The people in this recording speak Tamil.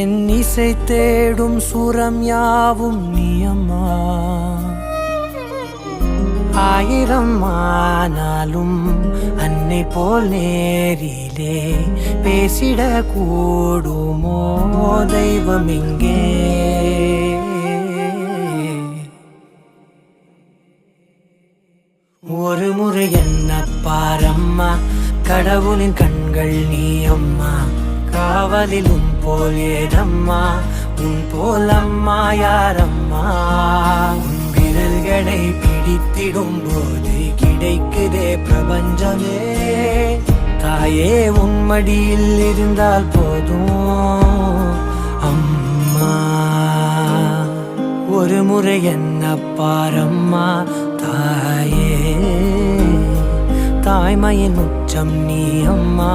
என் இசை தேடும் சுரம் யாவும் நீ அம்மா. ஆயிரம் ஆனாலும் அன்னை போல் நேரிலே பேசிட கூடுமோ தெய்வம் இங்கே. ஒரு முறை என்ன பாரம்மா, கடவுளின் கண்கள் நீ அம்மா. காவலில் உன் போல் ஏதம்மா, உன் போல் அம்மா யாரம்மா. உன் விரல்களை பிடித்திடும் போது கிடைக்குதே பிரபஞ்சமே. தாயே உன் மடியில் இருந்தால் போதும் அம்மா. ஒரு முறை என்ன பாரம்மா தாயே, தாய்மையின் உச்சம் நீ அம்மா.